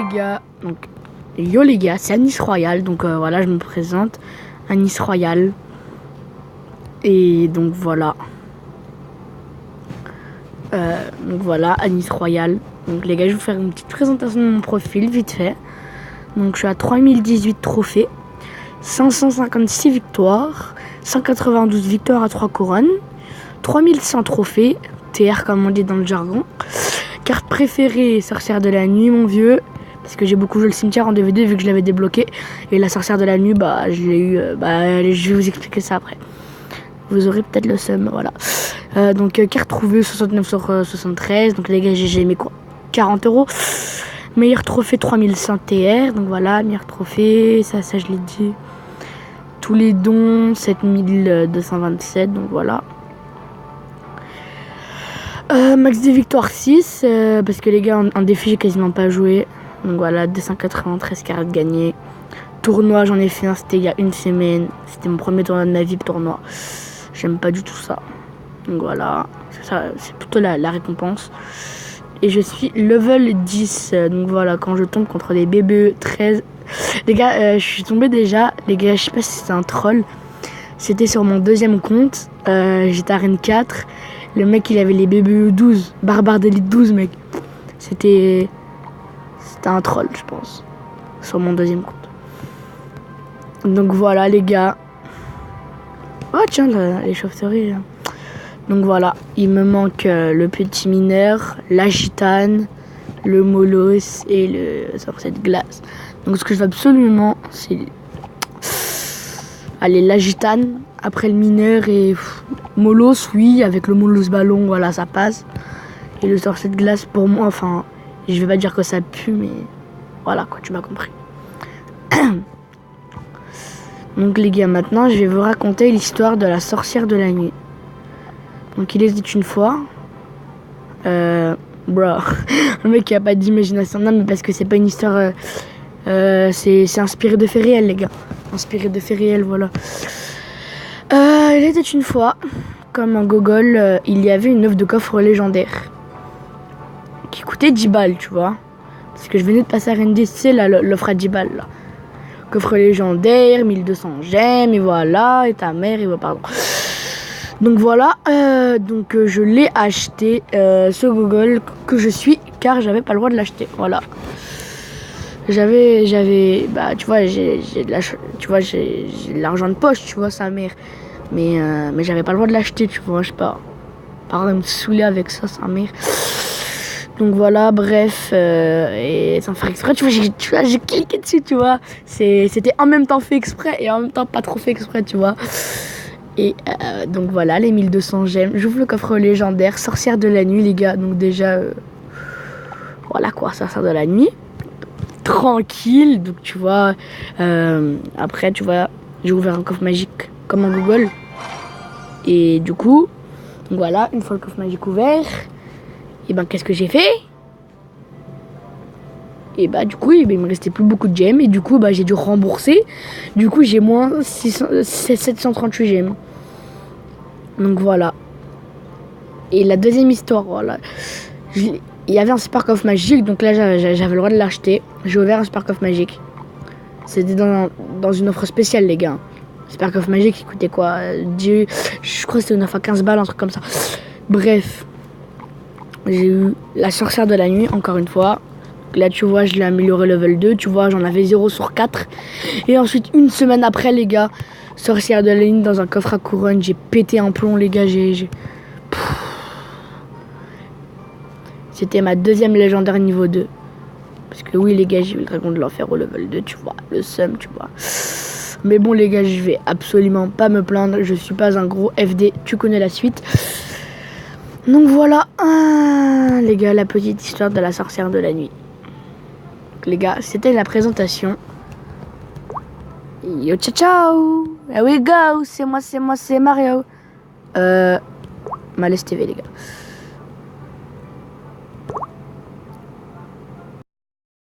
les gars, donc yo les gars, c'est Anis Royal, donc voilà, je me présente, Anis Royal, et donc voilà, Anis Royal, donc les gars, je vais vous faire une petite présentation de mon profil, vite fait, donc je suis à 3018 trophées, 556 victoires, 192 victoires à 3 couronnes, 3100 trophées, TR comme on dit dans le jargon. Carte préférée, Sorcière de la Nuit, mon vieux. Parce que j'ai beaucoup joué le cimetière en DVD vu que je l'avais débloqué. Et la Sorcière de la Nuit, bah je l'ai eu. Je vais vous expliquer ça après. Vous aurez peut-être le seum, voilà. Donc carte trouvée 69 sur 73. Donc les gars, j'ai mis quoi 40 €. Meilleur trophée 3100 TR. Donc voilà, meilleur trophée. Ça je l'ai dit. Tous les dons 7227. Donc voilà. Max de victoire 6, parce que les gars, en défi, j'ai quasiment pas joué. Donc voilà, 293 cartes gagnées. Tournoi, j'en ai fait un, c'était il y a une semaine. C'était mon premier tournoi de ma vie, tournoi. J'aime pas du tout ça. Donc voilà, c'est plutôt la récompense. Et je suis level 10. Donc voilà, quand je tombe contre des BBE 13. Les gars, je suis tombé déjà. Les gars, je sais pas si c'était un troll. C'était sur mon deuxième compte. J'étais à Arène 4. Le mec, il avait les BBE 12. Barbare d'élite 12, mec. C'était un troll, je pense. Sur mon deuxième compte. Donc voilà, les gars. Oh, tiens, les chauves-souris. Là. Donc voilà, il me manque le petit mineur, la gitane, le molos et le sorcier de glace. Donc ce que je veux absolument, c'est... Allez, la gitane, après le mineur et... Molos, oui, avec le Molos ballon, voilà, ça passe. Et le sorcier de glace, pour moi, enfin, je vais pas dire que ça pue, mais voilà, quoi, tu m'as compris. Donc, les gars, maintenant, je vais vous raconter l'histoire de la sorcière de la nuit. Donc, il était une fois. Bro, le mec, il a pas d'imagination. Non, mais parce que c'est pas une histoire. C'est inspiré de faits réels, les gars. Inspiré de faits réels, voilà. Il était une fois, comme un gogol, il y avait une œuvre de coffre légendaire qui coûtait 10 balles, tu vois. Parce que je venais de passer à RND, c'est l'offre à 10 balles, là. Coffre légendaire, 1200 gemmes, et voilà, et ta mère, et voilà, pardon. Donc voilà, je l'ai acheté, ce gogol que je suis, car j'avais pas le droit de l'acheter, voilà. J'avais, bah, tu vois, j'ai de l'argent de poche, tu vois, sa mère. Mais j'avais pas le droit de l'acheter, tu vois, je sais pas. Par exemple, me saouler avec ça, sa mère. Donc voilà, bref, et sans faire exprès, tu vois, j'ai cliqué dessus, tu vois. C'était en même temps fait exprès et en même temps pas trop fait exprès, tu vois. Et donc voilà, les 1200 gemmes. J'ouvre le coffre légendaire, sorcière de la nuit, les gars. Donc déjà, voilà quoi, sorcière de la nuit. Tranquille, donc tu vois, après, tu vois, j'ai ouvert un coffre magique comme un Google. Et du coup, voilà, une fois le coffre magique ouvert, et ben qu'est-ce que j'ai fait? Et bah du coup, il me restait plus beaucoup de gemmes et du coup, bah j'ai dû rembourser. Du coup, j'ai moins 738 gemmes. Donc voilà. Et la deuxième histoire, voilà. Il y avait un super coffre magique, donc là j'avais le droit de l'acheter. J'ai ouvert un super coffre magique. C'était dans une offre spéciale, les gars. Super coffre magique, il coûtait quoi, je crois que c'était une offre à 15 balles, un truc comme ça. Bref, j'ai eu la sorcière de la nuit, encore une fois. Là, tu vois, je l'ai amélioré level 2. Tu vois, j'en avais 0 sur 4. Et ensuite, une semaine après, les gars, sorcière de la nuit dans un coffre à couronne. J'ai pété un plomb, les gars. C'était ma deuxième légendaire niveau 2. Parce que oui, les gars, j'ai eu le dragon de l'enfer au level 2, tu vois. Le seum, tu vois. Mais bon, les gars, je vais absolument pas me plaindre. Je suis pas un gros FD. Tu connais la suite. Donc voilà, les gars, la petite histoire de la sorcière de la nuit. Donc, les gars, c'était la présentation. Yo, ciao, ciao. Here we go. C'est moi, c'est Mario. Malaise TV, les gars.